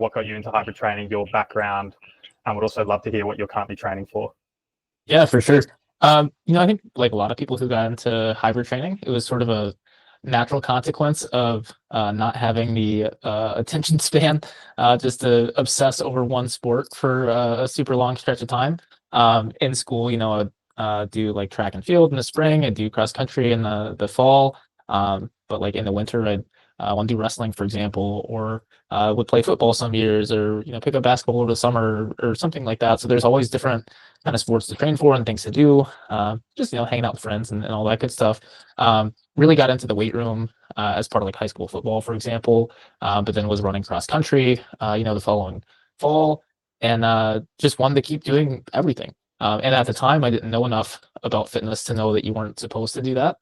what got you into hybrid training, your background, and would also love to hear what you're currently training for. Yeah, for sure. I think like a lot of people who got into hybrid training, it was sort of a natural consequence of not having the attention span, just to obsess over one sport for a super long stretch of time. In school, I'd do like track and field in the spring, I'd do cross country in the fall. But like in the winter, I'd want to do wrestling, for example, or would play football some years, or pick up basketball over the summer or something like that. So there's always different kind of sports to train for and things to do. Just hanging out with friends and all that good stuff. Really got into the weight room as part of like high school football, for example. But then was running cross country, the following fall, and just wanted to keep doing everything. And at the time, I didn't know enough about fitness to know that you weren't supposed to do that.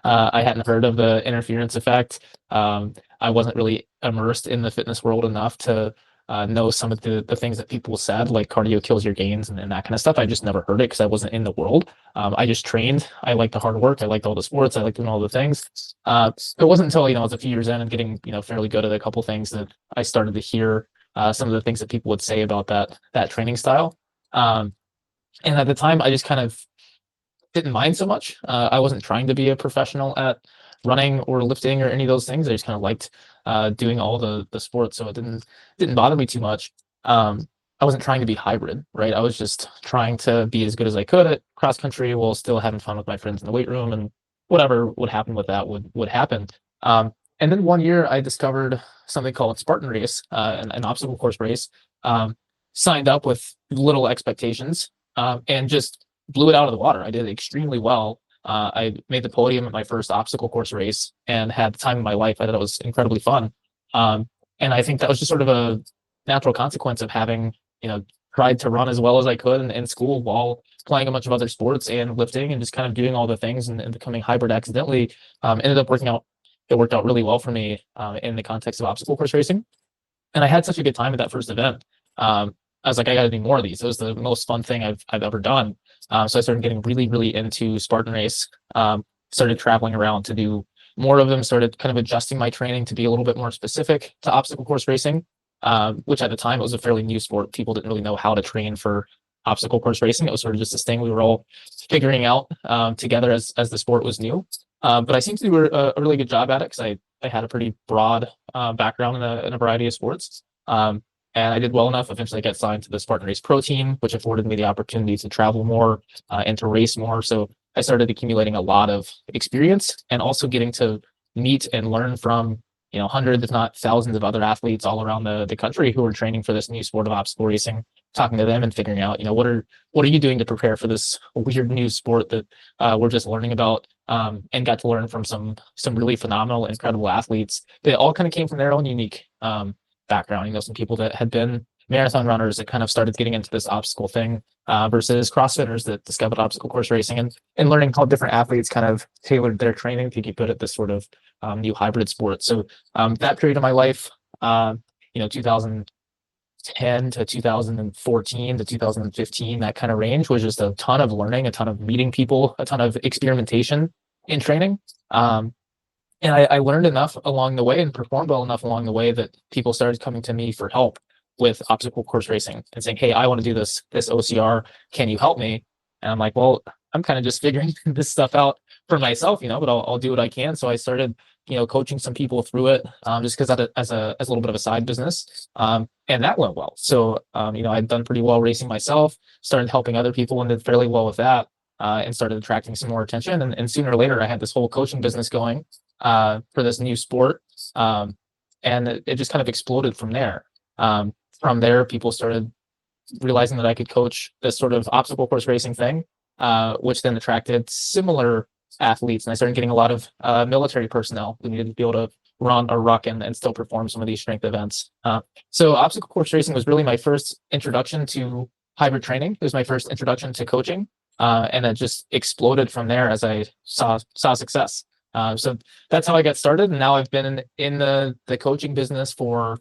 I hadn't heard of the interference effect. I wasn't really immersed in the fitness world enough to know some of the things that people said, like cardio kills your gains and that kind of stuff. I just never heard it because I wasn't in the world. I just trained. I liked the hard work. I liked all the sports. I liked doing all the things. It wasn't until, I was a few years in and getting, fairly good at a couple things that I started to hear some of the things that people would say about that training style. And at the time, I just kind of didn't mind so much. I wasn't trying to be a professional at running or lifting or any of those things. I just kind of liked doing all the sports, so it didn't bother me too much. I wasn't trying to be hybrid, right? I was just trying to be as good as I could at cross country while still having fun with my friends in the weight room, and whatever would happen with that would happen. And then one year, I discovered something called Spartan race, an obstacle course race. Signed up with little expectations, and just blew it out of the water. I did extremely well. I made the podium at my first obstacle course race and had the time of my life. I thought it was incredibly fun. And I think that was just sort of a natural consequence of having, tried to run as well as I could in school while playing a bunch of other sports and lifting and just kind of doing all the things and becoming hybrid accidentally. Ended up working out. It worked out really well for me in the context of obstacle course racing. And I had such a good time at that first event. I was like, I got to do more of these. It was the most fun thing I've ever done. So I started getting really, really into Spartan race. Started traveling around to do more of them. Started kind of adjusting my training to be a little bit more specific to obstacle course racing, which at the time it was a fairly new sport. People didn't really know how to train for obstacle course racing. It was sort of just this thing we were all figuring out together as the sport was new. But I seemed to do a really good job at it because I had a pretty broad background in a variety of sports. And I did well enough. Eventually, I got signed to the Spartan Race Pro team, which afforded me the opportunity to travel more and to race more. So I started accumulating a lot of experience and also getting to meet and learn from, hundreds, if not thousands of other athletes all around the country who are training for this new sport of obstacle racing, talking to them and figuring out, what are you doing to prepare for this weird new sport that we're just learning about, and got to learn from some really phenomenal, incredible athletes that all kind of came from their own unique background. Some people that had been marathon runners that kind of started getting into this obstacle thing versus CrossFitters that discovered obstacle course racing and learning how different athletes kind of tailored their training to get good at this sort of new hybrid sport. So that period of my life, 2010 to 2014 to 2015, that kind of range was just a ton of learning, a ton of meeting people, a ton of experimentation in training. And I learned enough along the way and performed well enough along the way that people started coming to me for help with obstacle course racing and saying, hey, I want to do this OCR. Can you help me? And I'm like, well, I'm kind of just figuring this stuff out for myself, but I'll do what I can. So I started, coaching some people through it, just because as a little bit of a side business. And that went well. So, I'd done pretty well racing myself, started helping other people and did fairly well with that, and started attracting some more attention. And sooner or later, I had this whole coaching business going for this new sport. And it just kind of exploded from there. From there, people started realizing that I could coach this sort of obstacle course racing thing, which then attracted similar athletes. And I started getting a lot of military personnel who needed to be able to run or ruck and still perform some of these strength events. So obstacle course racing was really my first introduction to hybrid training. It was my first introduction to coaching. And it just exploded from there as I saw success. So that's how I got started. And now I've been in the coaching business for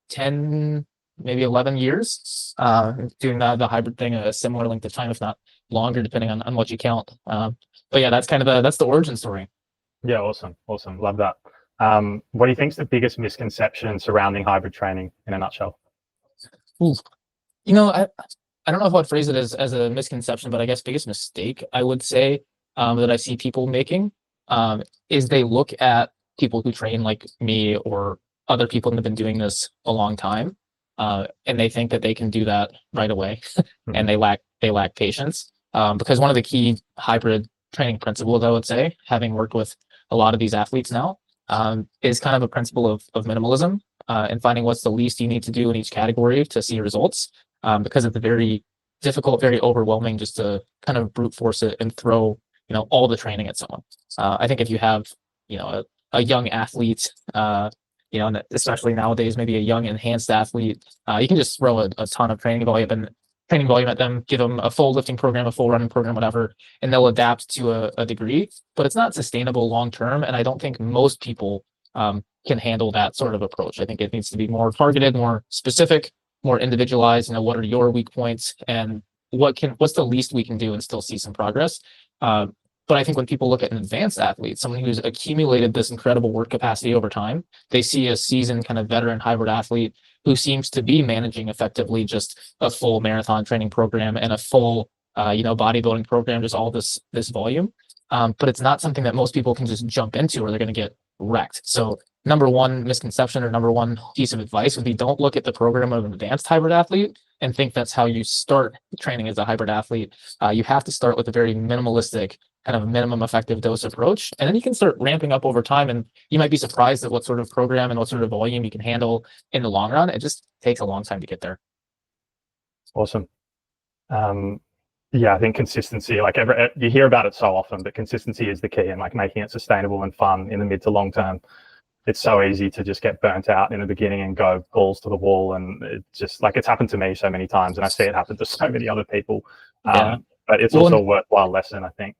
10, maybe 11 years, doing the hybrid thing, a similar length of time, if not longer, depending on what you count. But yeah, that's kind of that's the origin story. Yeah, awesome. Love that. What do you think is the biggest misconception surrounding hybrid training in a nutshell? Ooh. You know, I don't know if I'd phrase it as a misconception, but I guess biggest mistake I would say that I see people making is they look at people who train like me or other people that have been doing this a long time, and they think that they can do that right away, and Mhm. they lack patience. Because one of the key hybrid training principles, I would say, having worked with a lot of these athletes now, is kind of a principle of minimalism and finding what's the least you need to do in each category to see results. Because it's very difficult, very overwhelming just to kind of brute force it and throw all the training at someone. I think if you have a young athlete, and especially nowadays, maybe a young enhanced athlete, you can just throw a ton of training volume at them, give them a full lifting program, a full running program, whatever, and they'll adapt to a degree. But it's not sustainable long term, and I don't think most people can handle that sort of approach. I think it needs to be more targeted, more specific, more individualized. What are your weak points, and what's the least we can do and still see some progress. Uh, but I think when people look at an advanced athlete, someone who's accumulated this incredible work capacity over time, they see a seasoned kind of veteran hybrid athlete who seems to be managing effectively just a full marathon training program and a full bodybuilding program, just all this volume. But it's not something that most people can just jump into or they're going to get wrecked. So number one misconception or number one piece of advice would be don't look at the program of an advanced hybrid athlete and think that's how you start training as a hybrid athlete. You have to start with a very minimalistic kind of minimum effective dose approach, and then you can start ramping up over time, and you might be surprised at what sort of program and what sort of volume you can handle in the long run. It just takes a long time to get there. Awesome. Yeah, I think consistency, like you hear about it so often, but consistency is the key, and like making it sustainable and fun in the mid to long term. It's so easy to just get burnt out in the beginning and go balls to the wall. And it's just like, it's happened to me so many times, and I see it happen to so many other people. Yeah. But it's Well, also a worthwhile lesson, I think.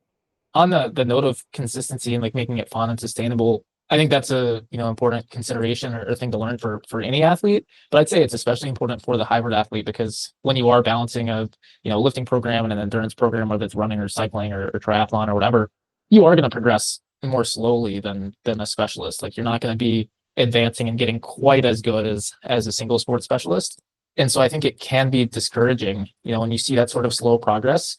on the note of consistency and like making it fun and sustainable, I think that's a important consideration or thing to learn for any athlete. But I'd say it's especially important for the hybrid athlete because when you are balancing a lifting program and an endurance program, whether it's running or cycling or triathlon or whatever, you are going to progress more slowly than a specialist. Like you're not going to be advancing and getting quite as good as a single sport specialist. And so I think it can be discouraging, when you see that sort of slow progress.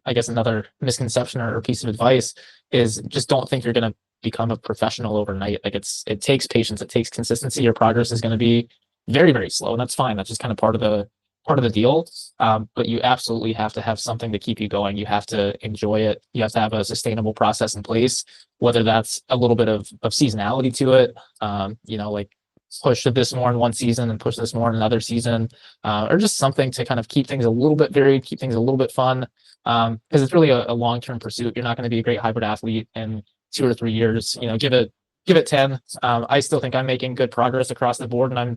I guess another misconception or piece of advice is just don't think you're going to become a professional overnight. Like it takes patience, it takes consistency. Your progress is going to be very, very slow, and that's fine. That's just kind of part of the deal. But you absolutely have to have something to keep you going. You have to enjoy it. You have to have a sustainable process in place, whether that's a little bit of seasonality to it. Like push this more in one season and push this more in another season, or just something to kind of keep things a little bit varied, keep things a little bit fun. Because it's really a long-term pursuit. You're not going to be a great hybrid athlete in 2 or 3 years. Give it 10. I still think I'm making good progress across the board, and I'm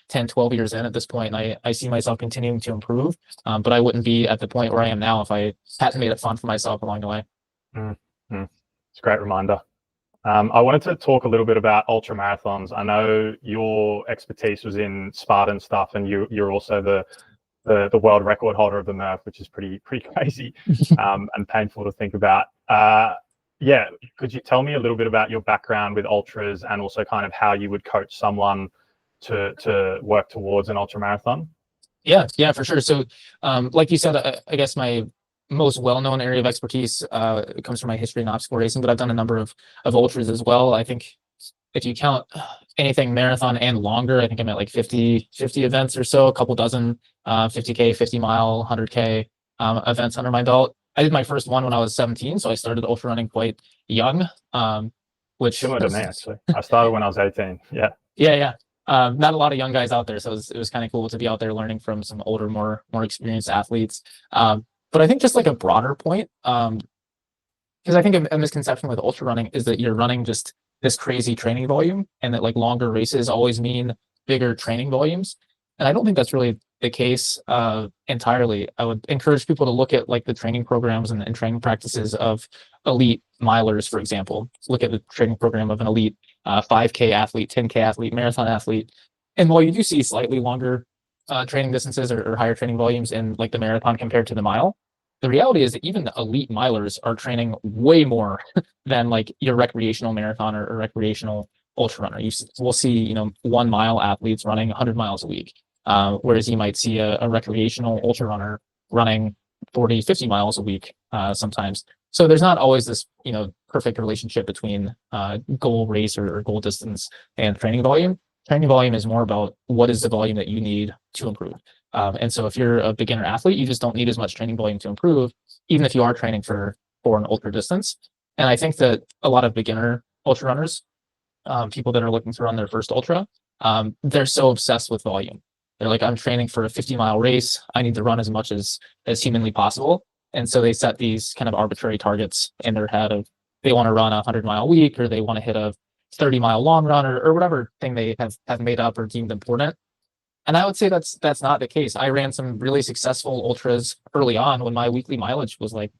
10, 12 years in at this point, and I see myself continuing to improve. But I wouldn't be at the point where I am now if I hadn't made it fun for myself along the way. Mm-hmm. It's a great reminder. I wanted to talk a little bit about ultra marathons. I know your expertise was in Spartan stuff, and you're also the world record holder of the Murph, which is pretty crazy and painful to think about. Yeah, could you tell me a little bit about your background with ultras and also kind of how you would coach someone to work towards an ultra marathon? Yeah, for sure. So, like you said, I guess my most well-known area of expertise comes from my history in obstacle racing, but I've done a number of ultras as well. I think if you count anything marathon and longer, I think I'm at like 50 events or so, a couple dozen 50K, 50-mile, 100K events under my belt. I did my first one when I was 17, so I started ultra running quite young, which Similar to me, actually. I started when I was 18. Yeah. Yeah. Not a lot of young guys out there, so it was kind of cool to be out there learning from some older, more experienced athletes. But I think just like a broader point, because I think a misconception with ultra running is that you're running just this crazy training volume, and that like longer races always mean bigger training volumes. And I don't think that's really the case entirely. I would encourage people to look at like the training programs and training practices of elite milers, for example. Look at the training program of an elite 5K athlete, 10K athlete, marathon athlete. And while you do see slightly longer training distances or higher training volumes in like the marathon compared to the mile, the reality is that even the elite milers are training way more than like your recreational marathoner or recreational ultra runner. We'll see, 1 mile athletes running 100 miles a week, whereas you might see a recreational ultra runner running 40, 50 miles a week sometimes. So there's not always this, perfect relationship between goal race or goal distance and training volume. Training volume is more about what is the volume that you need to improve. And so if you're a beginner athlete, you just don't need as much training volume to improve, even if you are training for an ultra distance. And I think that a lot of beginner ultra runners, people that are looking to run their first ultra, they're so obsessed with volume. They're like, I'm training for a 50-mile race. I need to run as much as humanly possible. And so they set these kind of arbitrary targets in their head of they want to run a 100-mile week, or they want to hit a 30-mile long run, or whatever thing they have made up or deemed important. And I would say that's not the case. I ran some really successful ultras early on when my weekly mileage was like,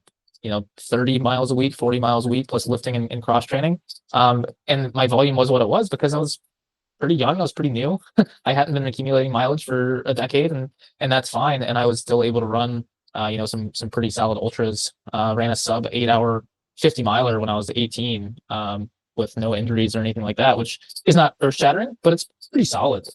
30 miles a week, 40 miles a week, plus lifting and cross training. And my volume was what it was because I was pretty young. I was pretty new. I hadn't been accumulating mileage for a decade, and that's fine. And I was still able to run, some pretty solid ultras. Ran a sub 8-hour 50 miler when I was 18, with no injuries or anything like that, which is not earth shattering, but it's pretty solid.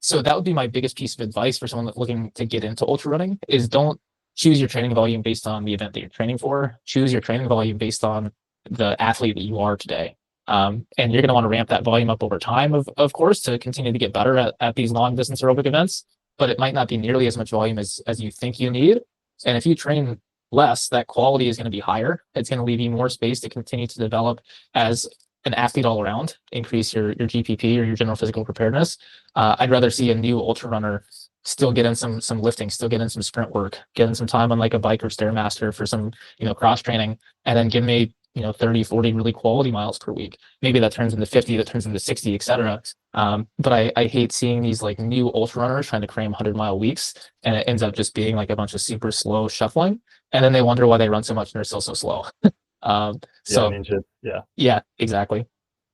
So that would be my biggest piece of advice for someone looking to get into ultra running is don't choose your training volume based on the event that you're training for. Choose your training volume based on the athlete that you are today. And you're going to want to ramp that volume up over time, of course, to continue to get better at these long distance aerobic events, but it might not be nearly as much volume as you think you need. And if you train less, that quality is going to be higher. It's going to leave you more space to continue to develop as an athlete all around, increase your GPP or your general physical preparedness. I'd rather see a new ultra runner still get in some lifting, still get in some sprint work, get in some time on like a bike or Stairmaster for some, cross training, and then give me, 30, 40 really quality miles per week. Maybe that turns into 50, that turns into 60, etc. But I hate seeing these like new ultra runners trying to cram 100-mile weeks, and it ends up just being like a bunch of super slow shuffling. And then they wonder why they run so much and they're still so slow. So injured. Yeah. Yeah, exactly.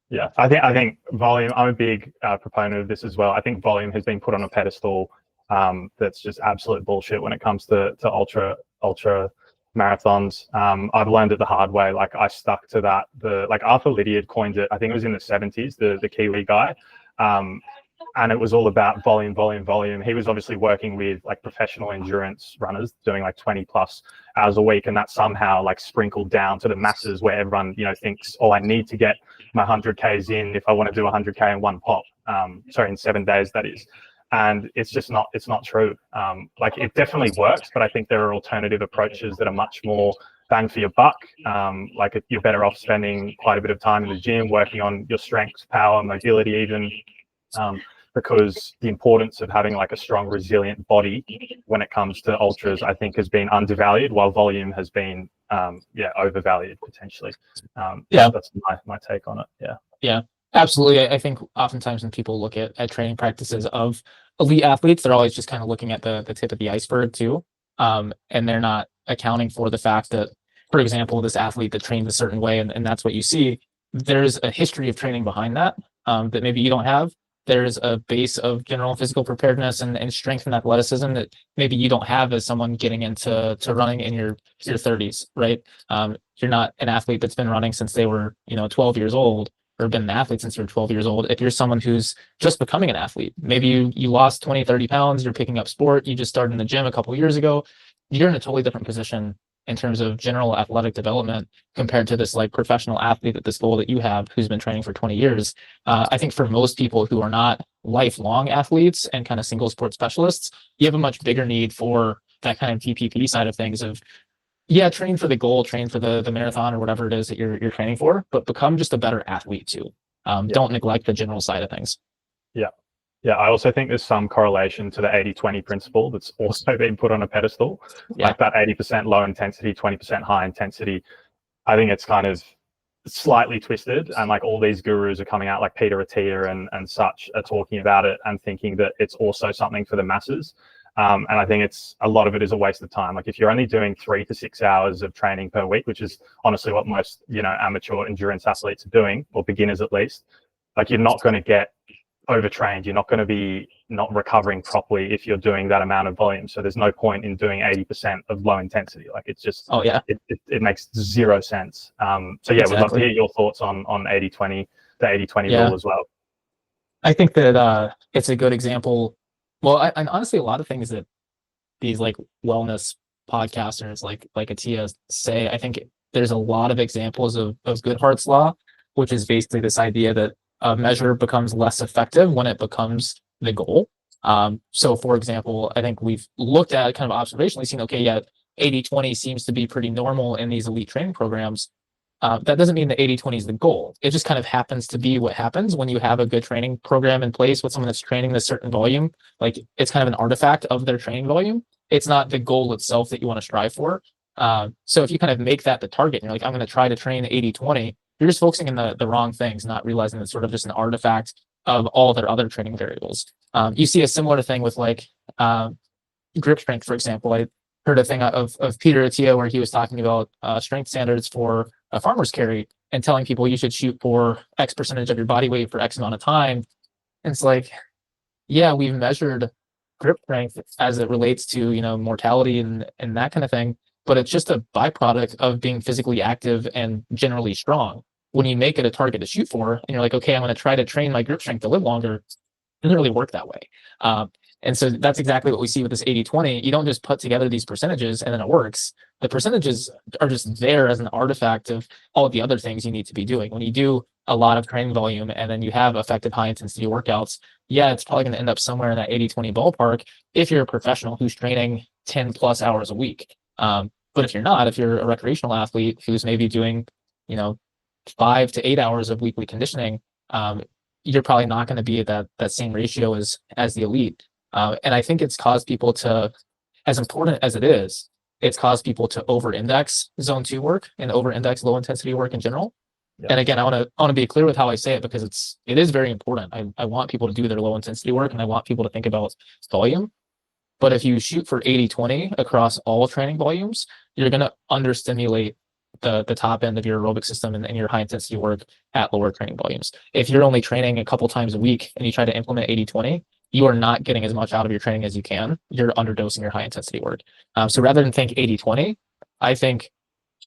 Yeah, I think volume. I'm a big proponent of this as well. I think volume has been put on a pedestal. That's just absolute bullshit when it comes to ultra marathons. I've learned it the hard way. Like I stuck to that. Like Arthur Lydiard coined it. I think it was in the 70s. The Kiwi guy. And it was all about volume, volume, volume. He was obviously working with like professional endurance runners doing like 20 plus hours a week. And that somehow like sprinkled down to the masses where everyone, thinks, oh, I need to get my 100Ks in if I want to do 100K in one pop. In 7 days, that is. And it's just not, it's not true. Like it definitely works, but I think there are alternative approaches that are much more bang for your buck. Like you're better off spending quite a bit of time in the gym, working on your strength, power, mobility even. Because the importance of having like a strong, resilient body when it comes to ultras, I think has been undervalued, while volume has been, overvalued potentially. That's my take on it. Yeah, absolutely. I think oftentimes when people look at training practices of elite athletes, they're always just kind of looking at the tip of the iceberg too. And they're not accounting for the fact that, for example, this athlete that trains a certain way, and that's what you see, there's a history of training behind that, that maybe you don't have. There's a base of general physical preparedness and strength and athleticism that maybe you don't have as someone getting into running in your 30s, right? You're not an athlete that's been running since they were 12 years old, or been an athlete since you're 12 years old. If you're someone who's just becoming an athlete, maybe you lost 20, 30 pounds, you're picking up sport, you just started in the gym a couple of years ago, you're in a totally different position in terms of general athletic development compared to this like professional athlete at this goal that you have who's been training for 20 years. I think for most people who are not lifelong athletes and kind of single sport specialists, you have a much bigger need for that kind of TPP side of things of, train for the goal, train for the marathon or whatever it is that you're training for, but become just a better athlete too. Don't neglect the general side of things. Yeah, I also think there's some correlation to the 80-20 principle that's also been put on a pedestal. Like that 80% low intensity, 20% high intensity. I think it's kind of slightly twisted, and like all these gurus are coming out, like Peter Attia and such, are talking about it and thinking that it's also something for the masses. And I think a lot of it is a waste of time. Like if you're only doing 3 to 6 hours of training per week, which is honestly what most, amateur endurance athletes are doing, or beginners at least, like you're not going to get overtrained. You're not going to be not recovering properly if you're doing that amount of volume. So there's no point in doing 80% of low intensity. Like it's just, Oh yeah, it makes zero sense. So yeah, we'd love to hear your thoughts on 80-20, the 80-20 rule as well. I think that it's a good example. Well, and honestly, a lot of things that these like wellness podcasters like Atia say, I think there's a lot of examples of Goodhart's law, which is basically this idea that a measure becomes less effective when it becomes the goal. So for example, I think we've looked at kind of observationally seen, okay, yeah, 80-20 seems to be pretty normal in these elite training programs. That doesn't mean that 80-20 is the goal. It just kind of happens to be what happens when you have a good training program in place with someone that's training this certain volume. Like it's kind of an artifact of their training volume. It's not the goal itself that you want to strive for. So if you kind of make that the target and you're like, I'm going to try to train 80-20, you're just focusing on the wrong things, not realizing it's sort of just an artifact of all their other training variables. You see a similar thing with like grip strength, for example. I heard a thing of Peter Attia where he was talking about strength standards for a farmer's carry and telling people you should shoot for X percentage of your body weight for X amount of time. And it's like, yeah, we've measured grip strength as it relates to, you know, mortality and that kind of thing, but it's just a byproduct of being physically active and generally strong. When you make it a target to shoot for and you're like, okay, I'm going to try to train my grip strength to live longer, it doesn't really work that way. And so that's exactly what we see with this 80-20. You don't just put together these percentages and then it works. The percentages are just there as an artifact of all of the other things you need to be doing. When you do a lot of training volume and then you have effective high intensity workouts, yeah, it's probably going to end up somewhere in that 80-20 ballpark if you're a professional who's training 10 plus hours a week. But if you're not, if you're a recreational athlete who's maybe doing, you know, 5 to 8 hours of weekly conditioning, you're probably not going to be at that same ratio as the elite. And I think it's caused people to, as important as it is, it's caused people to over-index zone 2 work and over-index low intensity work in general. Yeah. And again, I want to be clear with how I say it because it is very important. I want people to do their low intensity work and I want people to think about volume. But if you shoot for 80-20 across all training volumes, you're going to understimulate the top end of your aerobic system and your high intensity work at lower training volumes. If you're only training a couple times a week and you try to implement 80-20, you are not getting as much out of your training as you can. You're underdosing your high intensity work. So rather than think 80-20, I think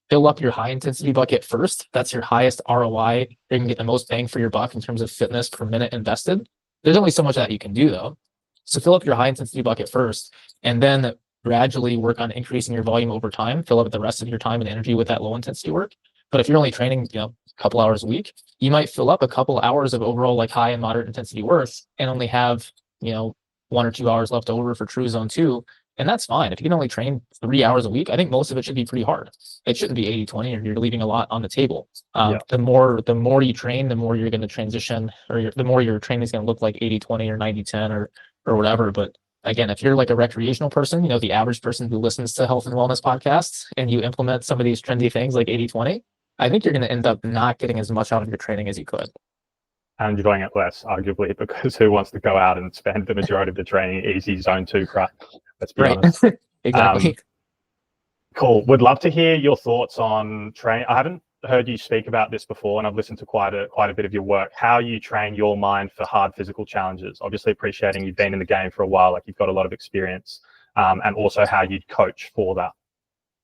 fill up your high intensity bucket first. That's your highest ROI. You can get the most bang for your buck in terms of fitness per minute invested. There's only so much that you can do though. So fill up your high intensity bucket first, and then gradually work on increasing your volume over time. Fill up the rest of your time and energy with that low intensity work. But if you're only training, you know, a couple hours a week, you might fill up a couple hours of overall like high and moderate intensity work and only have, you know, 1 or 2 hours left over for true zone 2. And that's fine. If you can only train 3 hours a week, I think most of it should be pretty hard. It shouldn't be 80-20 or you're leaving a lot on the table. The more you train, the more you're going to transition, or the more your training is going to look like 80-20 or 90-10 or whatever. But again, if you're like a recreational person, you know, the average person who listens to health and wellness podcasts and you implement some of these trendy things like 80-20, I think you're going to end up not getting as much out of your training as you could. And enjoying it less, arguably, because who wants to go out and spend the majority of the training easy zone 2 crap? Let's be honest. Exactly. Cool. Would love to hear your thoughts on training. I haven't heard you speak about this before, and I've listened to quite a bit of your work. How you train your mind for hard physical challenges. Obviously, appreciating you've been in the game for a while, like you've got a lot of experience, and also how you'd coach for that.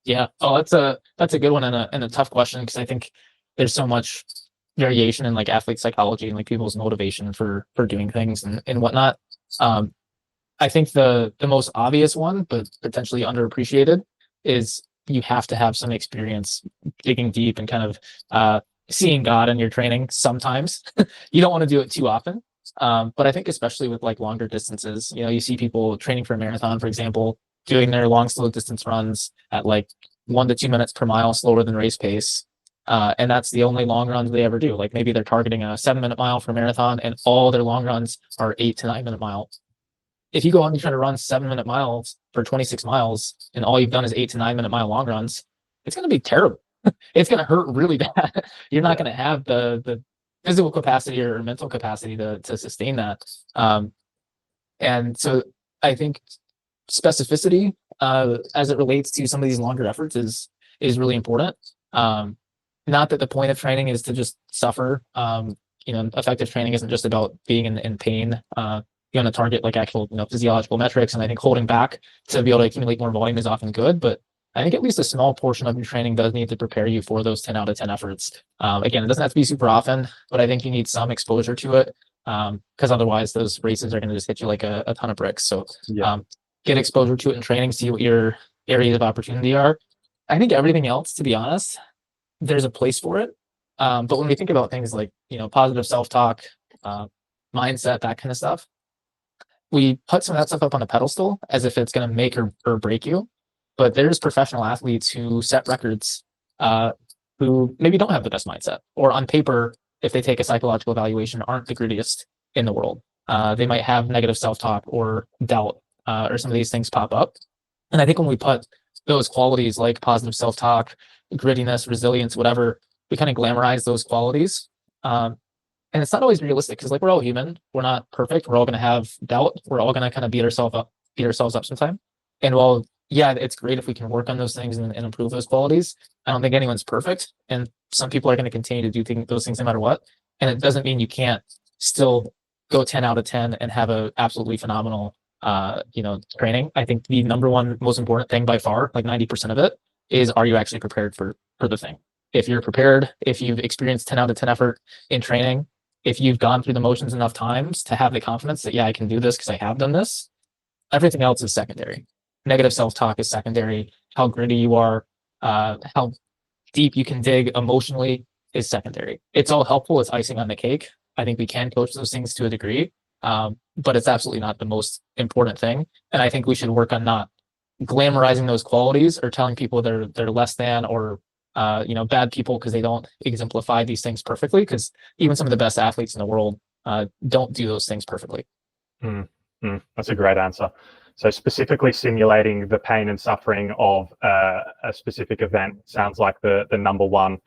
Yeah. Oh, that's a good one and a tough question because I think there's so much variation in like athlete psychology and like people's motivation for doing things and whatnot. I think the most obvious one, but potentially underappreciated, is you have to have some experience digging deep and kind of seeing God in your training sometimes. You don't want to do it too often. But I think especially with like longer distances, you know, you see people training for a marathon, for example, doing their long, slow distance runs at like 1 to 2 minutes per mile slower than race pace. And that's the only long runs they ever do. Like maybe they're targeting a 7-minute mile for a marathon and all their long runs are 8 to 9 minute mile. If you go out and you try to run 7-minute miles for 26 miles and all you've done is 8 to 9 minute mile long runs, it's going to be terrible. It's going to hurt really bad. You're not going to have the physical capacity or mental capacity to sustain that. And so I think specificity as it relates to some of these longer efforts is really important. Not that the point of training is to just suffer. You know, effective training isn't just about being in pain. you want to target like actual, physiological metrics. And I think holding back to be able to accumulate more volume is often good, but I think at least a small portion of your training does need to prepare you for those 10 out of 10 efforts. Again, it doesn't have to be super often, but I think you need some exposure to it, because otherwise those races are going to just hit you like a ton of bricks. So get exposure to it in training, see what your areas of opportunity are. I think everything else, to be honest, there's a place for it. But when we think about things like, positive self-talk, mindset, that kind of stuff, we put some of that stuff up on a pedestal as if it's going to make or break you. But there's professional athletes who set records, who maybe don't have the best mindset, or on paper, if they take a psychological evaluation, aren't the grittiest in the world. They might have negative self-talk or doubt, or some of these things pop up. And I think when we put those qualities like positive self-talk, grittiness, resilience, whatever, we kind of glamorize those qualities. And it's not always realistic, because like we're all human, we're not perfect, we're all going to have doubt, we're all going to kind of beat ourselves up sometime. And while yeah, it's great if we can work on those things and improve those qualities, I don't think anyone's perfect, and some people are going to continue to do those things no matter what. And it doesn't mean you can't still go 10 out of 10 and have a absolutely phenomenal training. I think the number one most important thing by far, like 90% of it, is, are you actually prepared for the thing? If you're prepared, if you've experienced 10 out of 10 effort in training, if you've gone through the motions enough times to have the confidence that, yeah, I can do this because I have done this, everything else is secondary. Negative self-talk is secondary. How gritty you are, how deep you can dig emotionally is secondary. It's all helpful. It's icing on the cake. I think we can coach those things to a degree, but it's absolutely not the most important thing. And I think we should work on not glamorizing those qualities or telling people they're less than, or bad people because they don't exemplify these things perfectly. Because even some of the best athletes in the world don't do those things perfectly. That's a great answer. So specifically simulating the pain and suffering of a specific event sounds like the number one.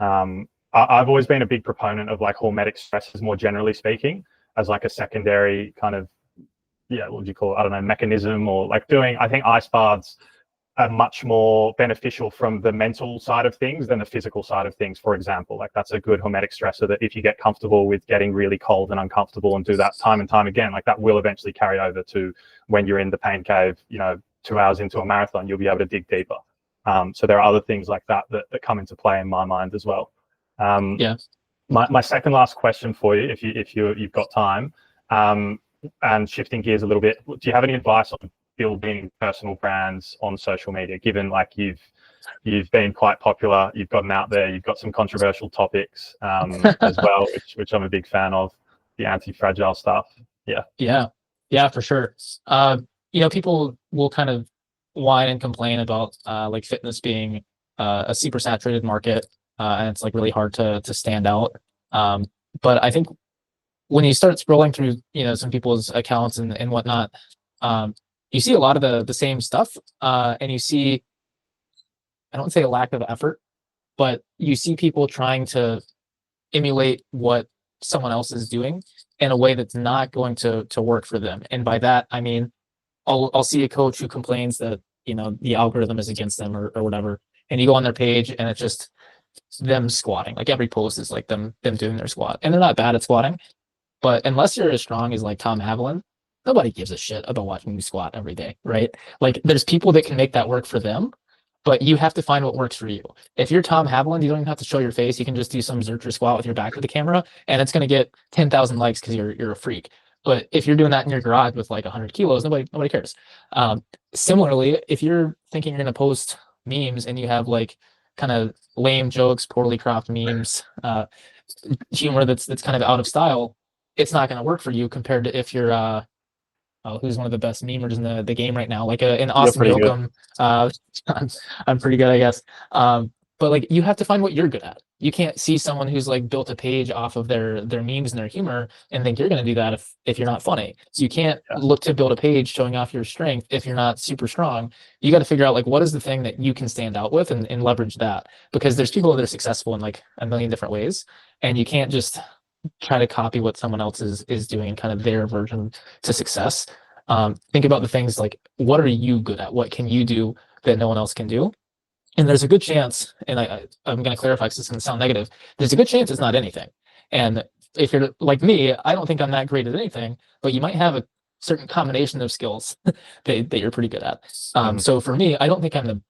I've always been a big proponent of like hormetic stresses, more generally speaking, as like a secondary kind of, what would you call it? I don't know, mechanism, or like I think ice baths are much more beneficial from the mental side of things than the physical side of things. For example, like that's a good hormetic stressor, that if you get comfortable with getting really cold and uncomfortable and do that time and time again, like that will eventually carry over to when you're in the pain cave, 2 hours into a marathon, you'll be able to dig deeper. So there are other things like that come into play in my mind as well. My second last question for you, if you've got time, and shifting gears a little bit, do you have any advice on building personal brands on social media, given like you've been quite popular, you've gotten out there, you've got some controversial topics as well, which I'm a big fan of, the anti-fragile stuff. Yeah, for sure. People will kind of whine and complain about like fitness being a super saturated market, and it's like really hard to stand out. But I think when you start scrolling through some people's accounts and whatnot, you see a lot of the same stuff, and you see, I don't say a lack of effort, but you see people trying to emulate what someone else is doing in a way that's not going to work for them. And by that, I mean, I'll see a coach who complains that, the algorithm is against them or whatever. And you go on their page and it's just them squatting. Like every post is like them doing their squat. And they're not bad at squatting, but unless you're as strong as like Tom Haviland, nobody gives a shit about watching you squat every day, right? Like there's people that can make that work for them, but you have to find what works for you. If you're Tom Haviland, you don't even have to show your face. You can just do some Zercher squat with your back to the camera, and it's going to get 10,000 likes because you're a freak. But if you're doing that in your garage with like 100 kilos, nobody cares. Similarly, if you're thinking you're going to post memes and you have like kind of lame jokes, poorly cropped memes, humor that's kind of out of style, it's not going to work for you compared to if you're who's one of the best memers in the game right now, like an Austin Yoakum. I'm pretty good, I guess. But like you have to find what you're good at. You can't see someone who's like built a page off of their memes and their humor and think you're going to do that if you're not funny. So you can't look to build a page showing off your strength if you're not super strong. You got to figure out like what is the thing that you can stand out with and leverage that, because there's people that are successful in like a million different ways, and you can't just try to copy what someone else is doing and kind of their version to success. Think about the things like, what are you good at? What can you do that no one else can do? And there's a good chance, and I'm going to clarify because it's going to sound negative, there's a good chance it's not anything. And if you're like me, I don't think I'm that great at anything, but you might have a certain combination of skills that you're pretty good at. So for me, I don't think I'm the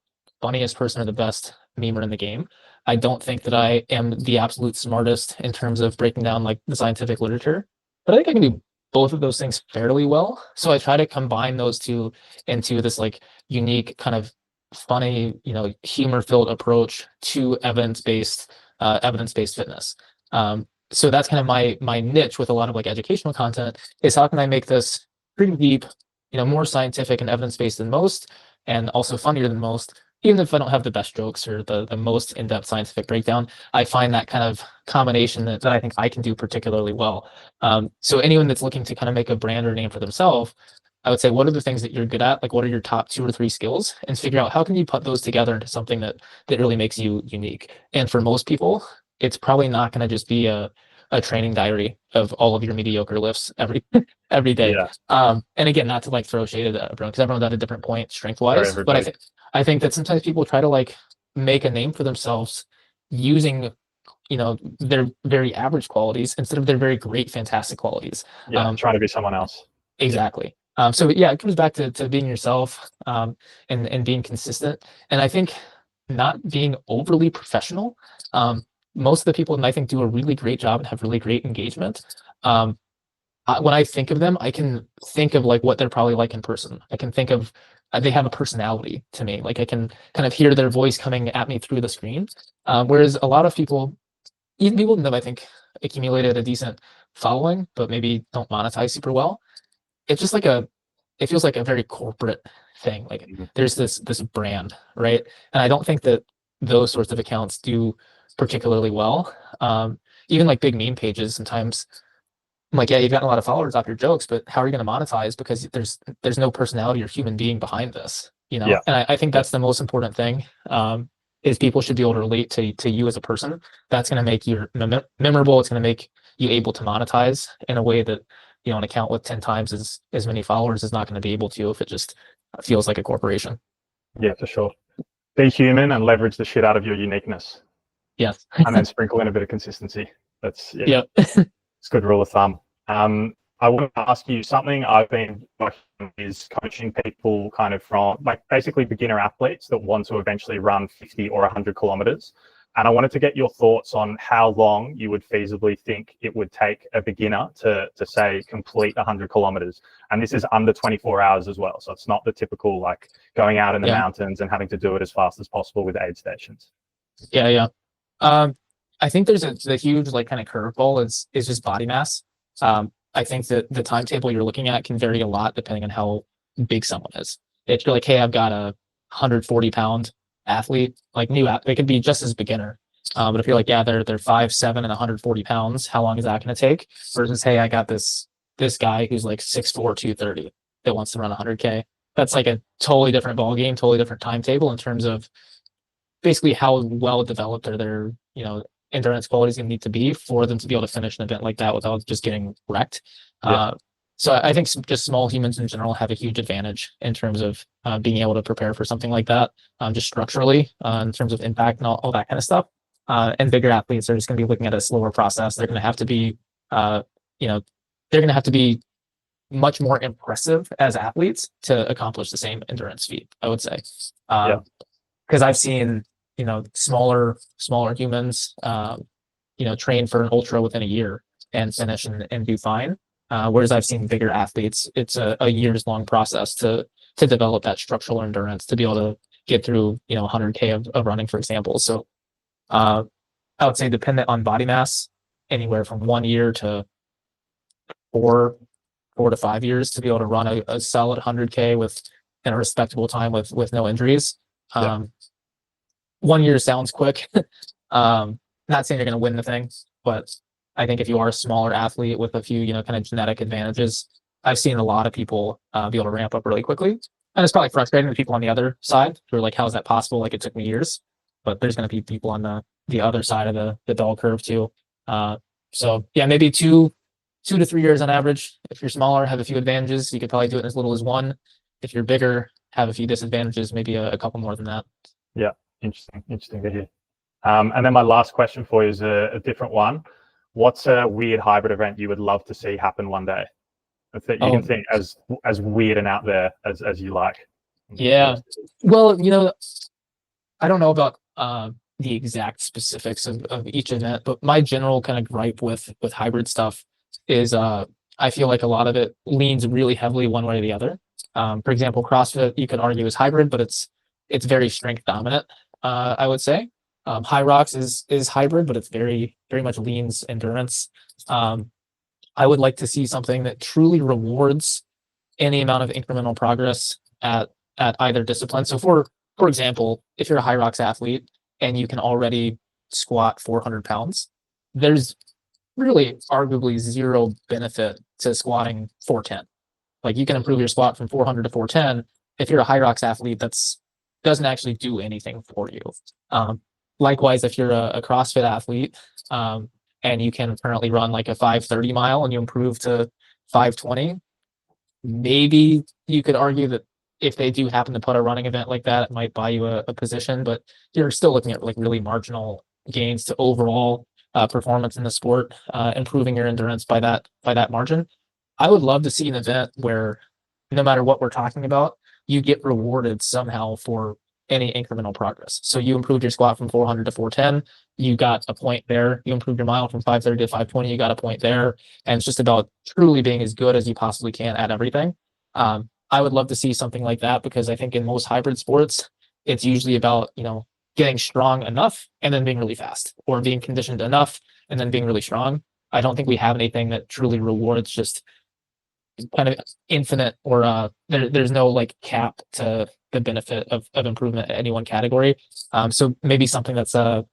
funniest person or the best memer in the game. I don't think that I am the absolute smartest in terms of breaking down like the scientific literature, but I think I can do both of those things fairly well. So I try to combine those two into this like unique kind of funny, humor-filled approach to evidence-based fitness. So that's kind of my niche with a lot of like educational content is how can I make this pretty deep, more scientific and evidence-based than most, and also funnier than most. Even if I don't have the best jokes or the most in-depth scientific breakdown, I find that kind of combination that I think I can do particularly well. So anyone that's looking to kind of make a brand or name for themselves, I would say, what are the things that you're good at? Like, what are your top 2 or 3 skills? And figure out how can you put those together into something that really makes you unique. And for most people, it's probably not going to just be a training diary of all of your mediocre lifts every day. Yeah. And again, not to like throw shade at everyone because everyone's at a different point strength wise. But I think that sometimes people try to like make a name for themselves using their very average qualities instead of their very great fantastic qualities. Trying to be someone else. Exactly. So yeah, it comes back to being yourself, and being consistent. And I think not being overly professional. Most of the people, I think, do a really great job and have really great engagement. When I think of them, I can think of like what they're probably like in person. I can think of they have a personality to me. Like I can kind of hear their voice coming at me through the screen. Whereas a lot of people, even people that I think accumulated a decent following, but maybe don't monetize super well, it's just like it feels like a very corporate thing. Like there's this brand, right? And I don't think that those sorts of accounts do particularly well. Even like big meme pages, sometimes I'm like, yeah, you've gotten a lot of followers off your jokes, but how are you going to monetize? Because there's no personality or human being behind this, Yeah. And I think that's the most important thing. Is people should be able to relate to you as a person. That's going to make you memorable. It's going to make you able to monetize in a way that an account with 10 times as many followers is not going to be able to if it just feels like a corporation. Yeah, for sure. Be human and leverage the shit out of your uniqueness. Yes. And then sprinkle in a bit of consistency. That's it's a good rule of thumb. I want to ask you something I've been working on is coaching people kind of from like basically beginner athletes that want to eventually run 50 or 100 kilometers. And I wanted to get your thoughts on how long you would feasibly think it would take a beginner to say complete 100 kilometers. And this is under 24 hours as well. So it's not the typical like going out in the mountains and having to do it as fast as possible with aid stations. Yeah. I think there's a huge like kind of curveball is just body mass. I think that the timetable you're looking at can vary a lot depending on how big someone is. If you're like, hey, I've got a 140-pound athlete, like they could be just as beginner. But if you're like, yeah, they're 5'7" and 140 pounds, how long is that going to take? Versus, hey, I got this guy who's like 6'4", 230 that wants to run 100K. That's like a totally different ball game, totally different timetable in terms of basically how well developed are their endurance qualities going to need to be for them to be able to finish an event like that without just getting wrecked. So I think just small humans in general have a huge advantage in terms of being able to prepare for something like that, just structurally in terms of impact and all that kind of stuff. And bigger athletes are just going to be looking at a slower process. They're going to have to be, they're going to have to be much more impressive as athletes to accomplish the same endurance feat, I would say. Because I've seen smaller humans train for an ultra within a year and finish and do fine, whereas I've seen bigger athletes, it's a years long process to develop that structural endurance to be able to get through 100K of running, for example. So I would say dependent on body mass, anywhere from 1 year to 4 to 5 years to be able to run a solid 100K with in a respectable time with no injuries. 1 year sounds quick. Not saying you're going to win the thing, but I think if you are a smaller athlete with a few, kind of genetic advantages, I've seen a lot of people be able to ramp up really quickly. And it's probably frustrating to people on the other side who are like, how is that possible? Like it took me years, but there's going to be people on the other side of the bell curve too. So yeah, maybe 2 to 3 years on average. If you're smaller, have a few advantages. You could probably do it in as little as 1. If you're bigger, have a few disadvantages, maybe a couple more than that. Yeah. Interesting to hear. And then my last question for you is a different one. what's a weird hybrid event you would love to see happen one day? That you can think as weird and out there as you like. Yeah. Well, I don't know about the exact specifics of each event, but my general kind of gripe with hybrid stuff is I feel like a lot of it leans really heavily one way or the other. For example, CrossFit you could argue is hybrid, but it's very strength dominant. I would say High Rocks is hybrid, but it's very much leans endurance. I would like to see something that truly rewards any amount of incremental progress at either discipline. So for example, if you're a High Rocks athlete and you can already squat 400 pounds, there's really arguably zero benefit to squatting 410. Like you can improve your squat from 400 to 410. If you're a High Rocks athlete, that's doesn't actually do anything for you. Likewise, if you're a CrossFit athlete and you can currently run like a 5:30 mile and you improve to 5:20, maybe you could argue that if they do happen to put a running event like that, it might buy you a position, but you're still looking at like really marginal gains to overall performance in the sport, improving your endurance by that margin. I would love to see an event where no matter what we're talking about, you get rewarded somehow for any incremental progress. So you improved your squat from 400 to 410, you got a point there. You improved your mile from 5:30 to 5:20, you got a point there. And it's just about truly being as good as you possibly can at everything. I would love to see something like that because I think in most hybrid sports, it's usually about, getting strong enough and then being really fast, or being conditioned enough and then being really strong. I don't think we have anything that truly rewards just kind of infinite, or there's no like cap to the benefit of improvement at any one category. So maybe something that's a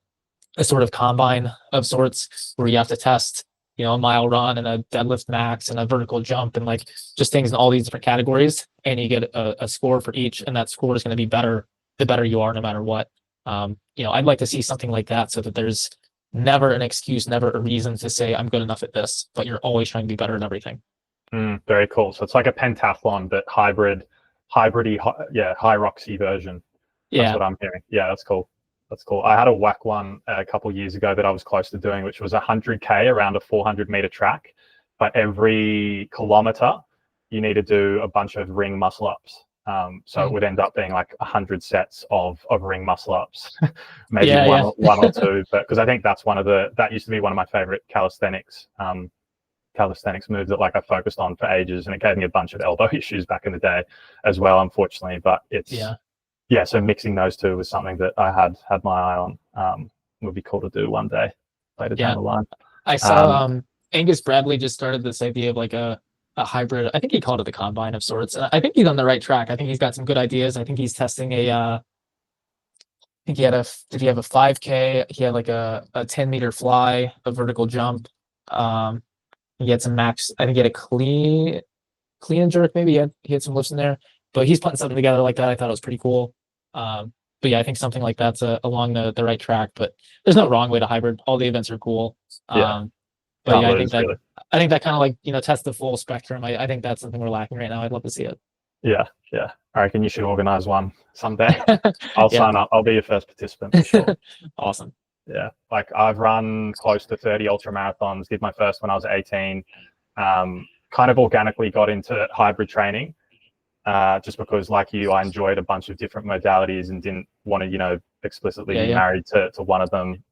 sort of combine of sorts where you have to test, a mile run and a deadlift max and a vertical jump and like just things in all these different categories, and you get a score for each, and that score is going to be better the better you are, no matter what. I'd like to see something like that so that there's never an excuse, never a reason to say I'm good enough at this, but you're always trying to be better at everything. Very cool. So it's like a pentathlon, but hybridy, high roxy version. That's what I'm hearing. Yeah, that's cool. That's cool. I had a whack one a couple of years ago that I was close to doing, which was 100K around a 400-meter track. But every kilometer, you need to do a bunch of ring muscle ups. So it would end up being like 100 sets of ring muscle ups, maybe one or two. But because I think that used to be one of my favorite calisthenics moves that like I focused on for ages, and it gave me a bunch of elbow issues back in the day as well, unfortunately. But so mixing those two was something that I had my eye on. Would be cool to do one day later down the line. I saw Angus Bradley just started this idea of like a hybrid. I think he called it the combine of sorts. I think he's on the right track. I think he's got some good ideas. I think he's testing I think did he have a 5K? He had like a 10-meter fly, a vertical jump. He had some max. I think he had a clean and jerk. Maybe he had some lifts in there. But he's putting something together like that. I thought it was pretty cool. But yeah, I think something like that's along the right track. But there's no wrong way to hybrid. All the events are cool. But yeah, I think that kind of like tests the full spectrum. I think that's something we're lacking right now. I'd love to see it. Yeah. I reckon you should organize one someday. I'll sign up. I'll be your first participant for sure. Awesome. Yeah, like I've run close to 30 ultra marathons. Did my first when I was 18. Kind of organically got into hybrid training, just because, like you, I enjoyed a bunch of different modalities and didn't want to, explicitly be married to one of them.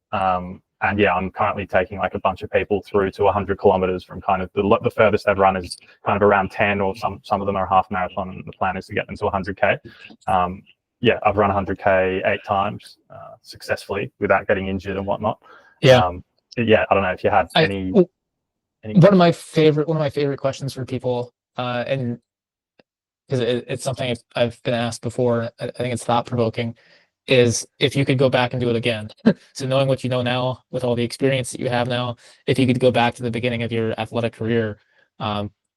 And yeah, I'm currently taking like a bunch of people through to 100 kilometers from kind of the furthest they've run is kind of around 10, or some of them are half marathon, and the plan is to get them to 100K. I've run 100K 8 times successfully without getting injured and whatnot. I don't know if you had any. One of my favorite questions for people, and because it's something I've been asked before, I think it's thought provoking, is if you could go back and do it again. So knowing what you know now, with all the experience that you have now, if you could go back to the beginning of your athletic career,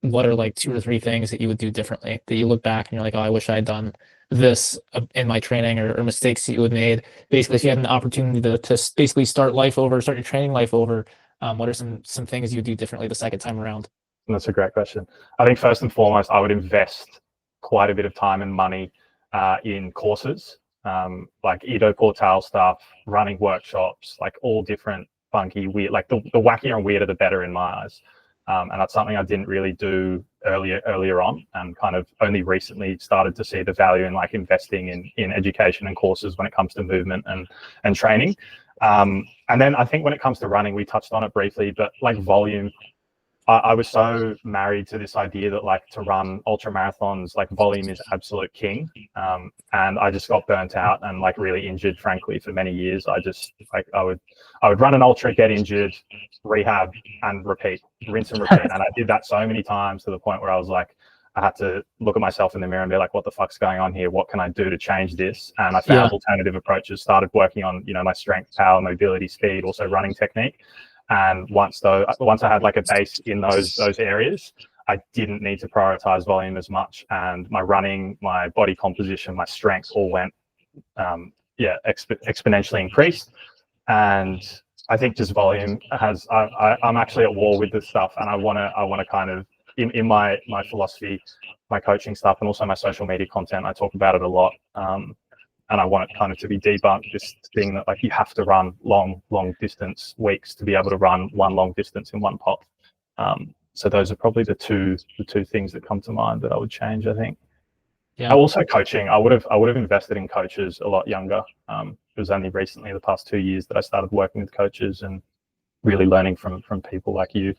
what are like 2 or 3 things that you would do differently, that you look back and you're like, oh, I wish I had done this in my training, or mistakes that you had made? Basically, if you had an opportunity to basically start your training life over, what are some things you would do differently the second time around? That's a great question. I think first and foremost, I would invest quite a bit of time and money in courses, like Ido Portal stuff, running workshops, like all different funky, weird, like the wackier and weirder, the better in my eyes. And that's something I didn't really do earlier on, and kind of only recently started to see the value in like investing in education and courses when it comes to movement and training. And then I think when it comes to running, we touched on it briefly, but like volume, I was so married to this idea that like to run ultra marathons, like volume is absolute king. And I just got burnt out and like really injured, frankly, for many years. I just like, I would run an ultra, get injured, rehab and repeat, rinse and repeat. And I did that so many times to the point where I was like, I had to look at myself in the mirror and be like, what the fuck's going on here? What can I do to change this? And I found alternative approaches, started working on, you know, my strength, power, mobility, speed, also running technique. And once I had like a base in those areas, I didn't need to prioritize volume as much. And my running, my body composition, my strength all went, exponentially increased. And I think just volume has, I'm actually at war with this stuff, and I want to kind of, in my philosophy, my coaching stuff, and also my social media content, I talk about it a lot. And I want it kind of to be debunked, this thing that like you have to run long distance weeks to be able to run one long distance in one pop. So those are probably the two things that come to mind that I would change, I think. Yeah. Also coaching, I would have invested in coaches a lot younger. It was only recently, the past 2 years, that I started working with coaches and really learning from people like you.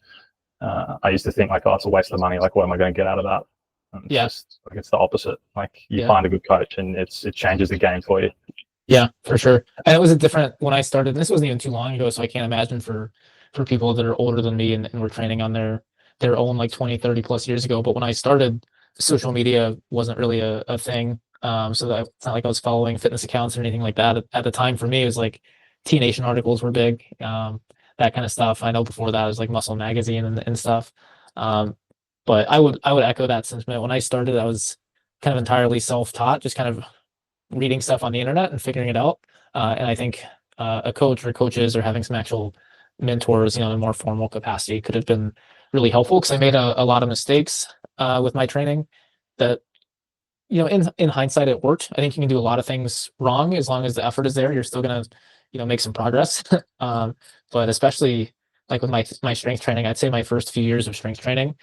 I used to think like, oh, it's a waste of money. Like, what am I going to get out of that? It's the opposite. Like you find a good coach and it changes the game for you. Yeah, for sure. And it was a different when I started. This wasn't even too long ago, so I can't imagine for people that are older than me and were training on their own like 20, 30 plus years ago. But when I started, social media wasn't really a thing. So that it's not like I was following fitness accounts or anything like that. At the time, for me, it was like T Nation articles were big, that kind of stuff. I know before that it was like Muscle Magazine and stuff. But I would echo that sentiment. When I started, I was kind of entirely self-taught, just kind of reading stuff on the internet and figuring it out. And I think a coach or coaches or having some actual mentors, in a more formal capacity could have been really helpful, because I made a lot of mistakes with my training that, in hindsight, it worked. I think you can do a lot of things wrong as long as the effort is there. You're still going to, make some progress. But especially like with my strength training, I'd say my first few years of strength training,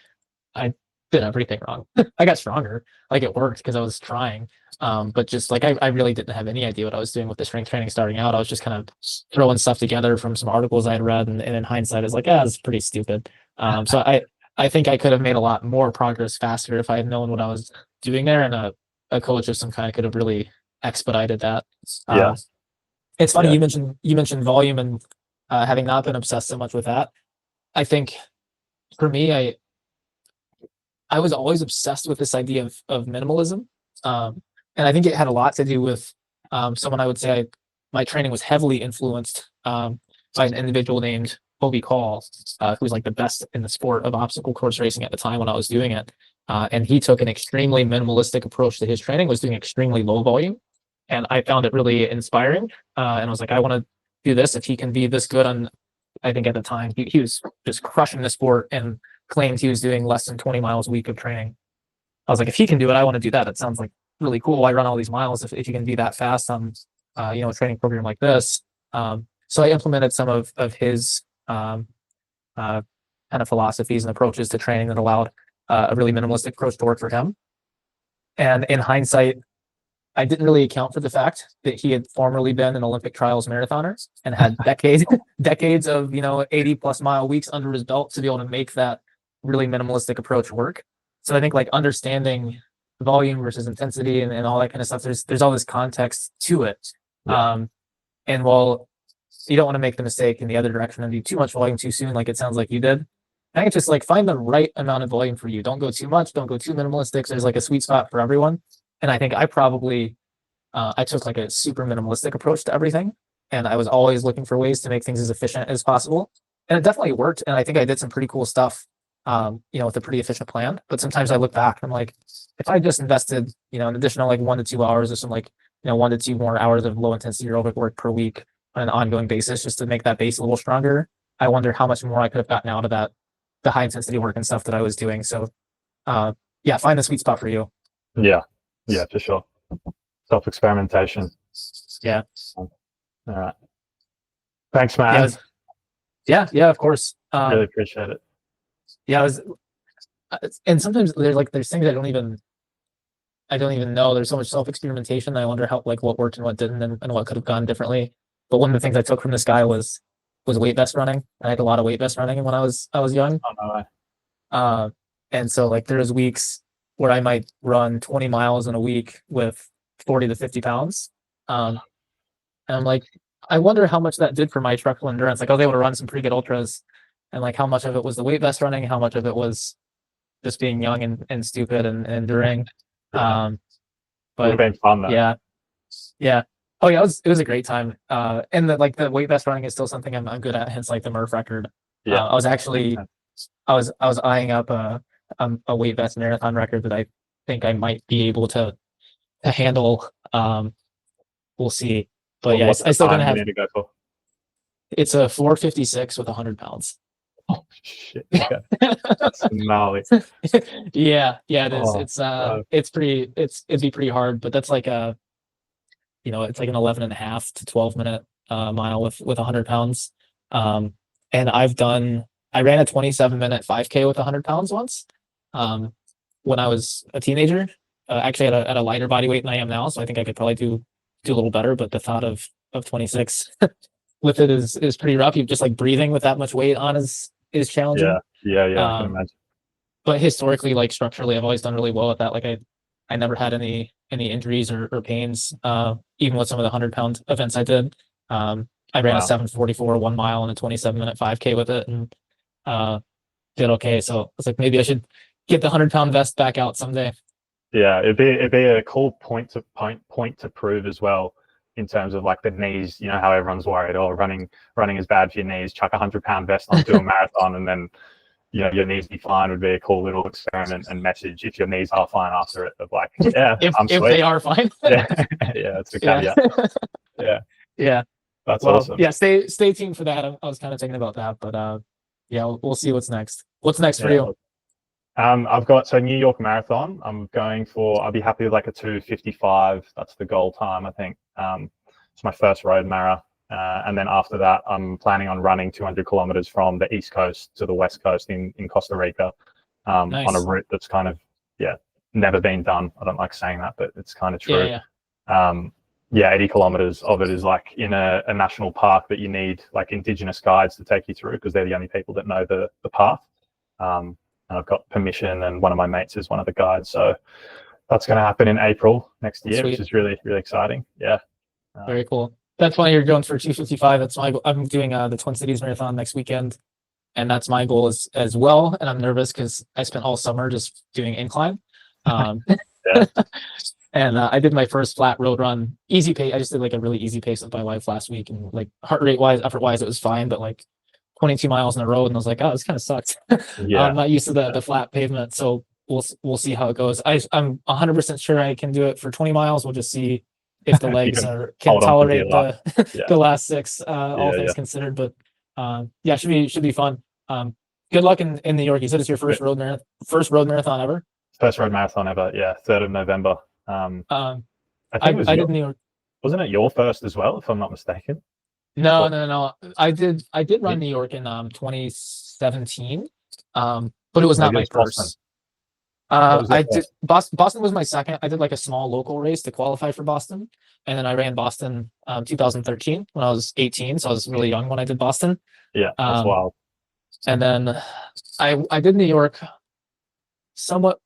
I did everything wrong. I got stronger. Like it worked because I was trying. But just like I really didn't have any idea what I was doing with the strength training starting out. I was just kind of throwing stuff together from some articles I had read, and in hindsight, I was like, it's pretty stupid. So I think I could have made a lot more progress faster if I had known what I was doing there, and a coach of some kind could have really expedited that. It's funny you mentioned volume and having not been obsessed so much with that. I think for me, I was always obsessed with this idea of minimalism. And I think it had a lot to do with someone I would say my training was heavily influenced by an individual named Hobie Call, who was like the best in the sport of obstacle course racing at the time when I was doing it. And he took an extremely minimalistic approach to his training, was doing extremely low volume. And I found it really inspiring. And I was like, I want to do this. If he can be this good on, I think at the time, he was just crushing the sport and claimed he was doing less than 20 miles a week of training. I was like, if he can do it, I want to do that. It sounds like really cool. Why run all these miles if you can be that fast on, a training program like this? So I implemented some of his kind of philosophies and approaches to training that allowed a really minimalistic approach to work for him. And in hindsight, I didn't really account for the fact that he had formerly been an Olympic trials marathoner and had decades of 80 plus mile weeks under his belt to be able to make that really minimalistic approach work. So I think like understanding volume versus intensity and all that kind of stuff, there's all this context to it. And while you don't want to make the mistake in the other direction and do too much volume too soon, like it sounds like you did, I think just like find the right amount of volume for you. Don't go too much, don't go too minimalistic. So there's like a sweet spot for everyone. And I think I probably I took like a super minimalistic approach to everything, and I was always looking for ways to make things as efficient as possible. And it definitely worked. And I think I did some pretty cool stuff, with a pretty efficient plan. But sometimes I look back and I'm like, if I just invested, an additional like 1 to 2 hours or some like, 1 to 2 more hours of low intensity aerobic work per week on an ongoing basis, just to make that base a little stronger, I wonder how much more I could have gotten out of that, the high intensity work and stuff that I was doing. So, find the sweet spot for you. Yeah, for sure. Self-experimentation. Yeah. All right. Thanks, man. Yeah, of course. Really appreciate it. Yeah, and sometimes there's things I don't even know. There's so much self experimentation. I wonder how like what worked and what didn't, and what could have gone differently. But one of the things I took from this guy was weight vest running. I had a lot of weight vest running when I was young. Oh, no way. Uh, and so like there's weeks where I might run 20 miles in a week with 40 to 50 pounds. And I'm like, I wonder how much that did for my structural endurance. Like I was able to run some pretty good ultras, and like how much of it was the weight vest running, how much of it was just being young and stupid and enduring. Yeah. Would have But been fun though. yeah, yeah. Oh yeah, it was a great time. And the weight vest running is still something I'm good at. Hence like the Murph record. Yeah. I was actually I was eyeing up a weight vest marathon record that I think I might be able to handle. We'll see. But yeah, What's I the still gonna time you have. need to go for? It's a 456 with 100 pounds. Oh shit. Okay. That's gnarly. Yeah, yeah, it is. Oh, It'd be pretty hard, but that's like it's like an 11 and a half to 12 minute mile with 100 pounds. Um, and I ran a 27-minute 5K with 100 pounds once. Um, when I was a teenager, actually at a lighter body weight than I am now, so I think I could probably do a little better. But the thought of 26 with it is pretty rough. You just like breathing with that much weight on is challenging. yeah. I can Um, imagine. but historically, like structurally, I've always done really well at that. Like I never had any injuries or pains, even with some of the 100 pound events I did. I ran a Wow. 7:44 1 mile and a 27-minute 5K with it, and uh, did okay. So I was like, maybe I should get the 100 pound vest back out someday. Yeah, it'd be a cool point to prove as well in terms of like the knees. You know how everyone's worried, oh, running is bad for your knees. Chuck 100-pound vest on, do a marathon, and then your knees be fine. Would be a cool little experiment and message if your knees are fine after it. Of like, yeah, I'm If sweet. they are fine. Yeah, yeah, it's a Yeah. caveat. Yeah, Yeah. that's Well, awesome. yeah, stay tuned for that. I was kind of thinking about that, but yeah, we'll see what's next. What's next for Yeah. you? I've got New York Marathon. I'm going for. I'll be happy with like a 2:55. That's the goal time, I think. It's my first road mara, and then after that, I'm planning on running 200 kilometers from the east coast to the west coast in Costa Rica, on a Nice. route that's kind of never been done. I don't like saying that, but it's kind of Yeah, true. yeah. 80 kilometers of it is like in a national park that you need like indigenous guides to take you through because they're the only people that know the path. And I've got permission, and one of my mates is one of the guides. So that's going to happen in April next year, Sweet. which is really, really exciting. Yeah. Very cool. That's why you're going for 2:55. That's my goal. I'm doing the Twin Cities Marathon next weekend, and that's my goal as well. And I'm nervous because I spent all summer just doing incline. Yeah. And I did my first flat road run, easy pace. I just did like a really easy pace of my life last week, and like heart rate wise, effort wise, it was fine. But like 22 miles in a road, and I was like, oh, this kind of sucks. Yeah. I'm not used to the flat pavement, so we'll see how it goes. I'm 100% sure I can do it for 20 miles. We'll just see if the legs can tolerate the last six, all things considered. But yeah, should be fun. Good luck in New York. You said it's your first road marathon ever. First road marathon ever. Yeah, 3rd of November. I think I did New York. Wasn't it your first as well, if I'm not mistaken? No. I did run New York in 2017. But it was not my first. I did Boston was my second. I did like a small local race to qualify for Boston, and then I ran Boston 2013 when I was 18, so I was really young when I did Boston. Yeah, that's wild. And then I did New York somewhat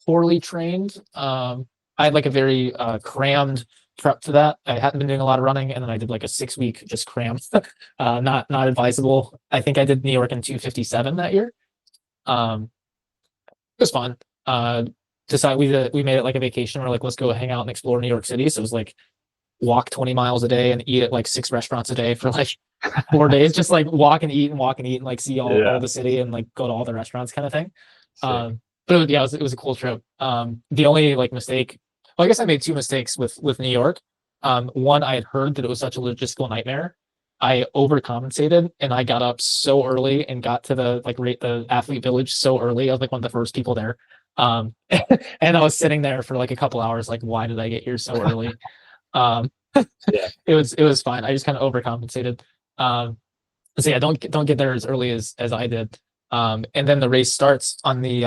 poorly trained. I had like a very crammed prep to that. I hadn't been doing a lot of running, and then I did like a 6 week just crammed. Not advisable. I think I did New York in 2:57 that year. It was fun. We made it like a vacation. We're like, let's go hang out and explore New York City. So it was like walk 20 miles a day and eat at like 6 restaurants a day for like 4 days. Just like walk and eat and like see all the city and like go to all the restaurants kind of thing. But it was a cool trip. The only like mistake, well, I guess I made 2 mistakes with New York. One, I had heard that it was such a logistical nightmare. I overcompensated and I got up so early and got to the athlete village so early. I was like one of the first people there. And I was sitting there for like a couple hours, like, why did I get here so early? It was fine. I just kind of overcompensated. So yeah, don't get there as early as I did. And then the race starts on the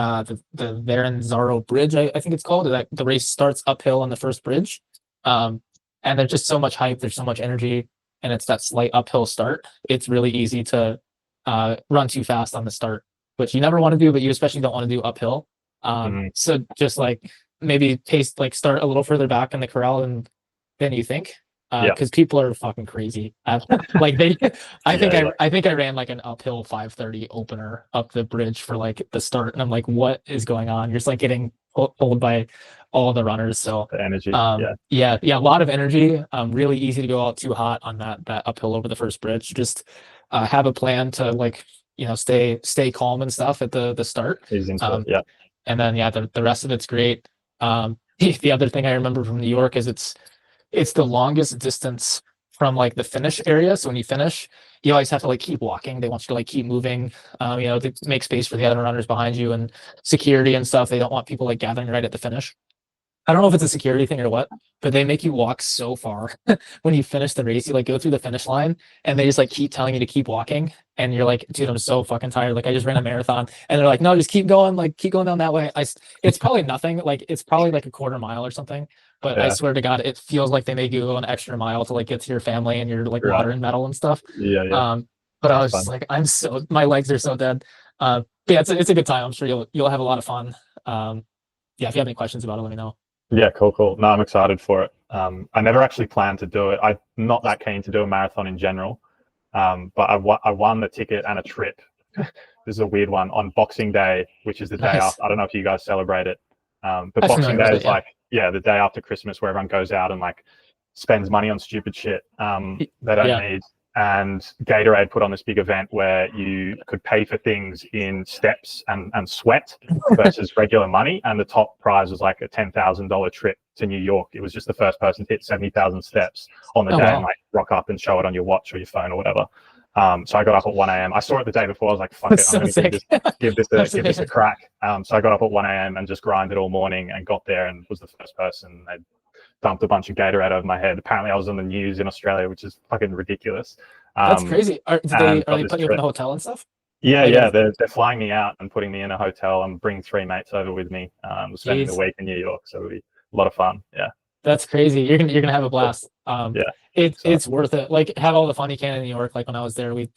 Veranzaro Bridge, I think it's called. That the race starts uphill on the first bridge. Um, and there's just so much hype, there's so much energy, and it's that slight uphill start. It's really easy to run too fast on the start, which you never want to do, but you especially don't want to do uphill. Mhm. So just like maybe pace like start a little further back in the corral than you think. Yeah. Because people are fucking crazy. Like they Yeah. I think I ran like an uphill 5:30 opener up the bridge for like the start, and I'm like, what is going on? You're just like getting pulled by all the runners. So The energy. Yeah. yeah, a lot of energy. Really easy to go out too hot on that uphill over the first bridge. Just have a plan to like, stay calm and stuff at the start. He's into it. Um, Yeah. and then yeah, the rest of it's great. The other thing I remember from New York is it's the longest distance from like the finish area. So when you finish, you always have to like keep walking. They want you to like keep moving, to make space for the other runners behind you and security and stuff. They don't want people like gathering right at the finish. I don't know if it's a security thing or what, but they make you walk so far when you finish the race. You like go through the finish line and they just like keep telling you to keep walking. And you're like, dude, I'm so fucking tired. Like I just ran a marathon. And they're like, no, just keep going. Like keep going down that way. It's probably nothing. Like it's probably like a quarter mile or something. But I Yeah. swear to God, it feels like they make you go an extra mile to like get to your family and your like Right. water and metal and stuff. Yeah. Yeah. Um, but I That's was just fun. like, my legs are so dead. But yeah, it's a good time. I'm sure you'll have a lot of fun. Yeah, if you have any questions about it, let me know. Yeah, cool. No, I'm excited for it. I never actually planned to do it. I'm not that keen to do a marathon in general. But I won the ticket and a trip. This is a weird one on Boxing Day, which is the day Nice. after. I don't know if you guys celebrate it. But I'm Boxing familiar with Day it. is Yeah. like, yeah, the day after Christmas where everyone goes out and like spends money on stupid shit they don't Yeah. need. And Gatorade put on this big event where you could pay for things in steps and sweat versus regular money. And the top prize was like a $10,000 trip to New York. It was just the first person to hit 70,000 steps on the Oh day and wow. like rock up and show it on your watch or your phone or whatever. So I got up at 1 a.m. I saw it the day before. I was like, fuck That's it, I'm so going to sick. give That's this a amazing. crack. So I got up at 1 a.m. and just grinded all morning and got there and was the first person. They dumped a bunch of Gatorade over my head. Apparently I was on the news in Australia, which is fucking ridiculous. That's crazy. Are And they got this putting you up in trip. a hotel and stuff? Like, Yeah, they're flying me out and putting me in a hotel and bringing 3 mates over with me. We're spending the geez, week in New York, so it'll be a lot of fun. Yeah, that's crazy. You're gonna have a blast. yeah, so It's worth it. Like have all the fun you can in New York. Like when I was there, we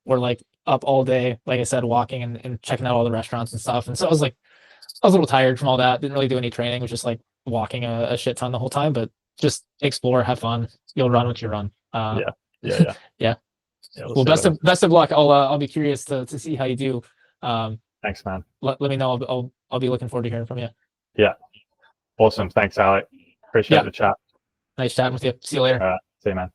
were like up all day, like I said, walking and checking out all the restaurants and stuff. And so I was a little tired from all that. Didn't really do any training. Was just like walking a shit ton the whole time. But just explore, have fun. You'll run what you run. yeah, yeah. Yeah. We'll Well, see what happens. best of luck. I'll be curious to see how you do. Um, Thanks, man. let me know. I'll be looking forward to hearing from you. Yeah, awesome. Thanks, Alec. Appreciate Yeah. the chat. Nice chatting with you. See you later. All right, see you, man.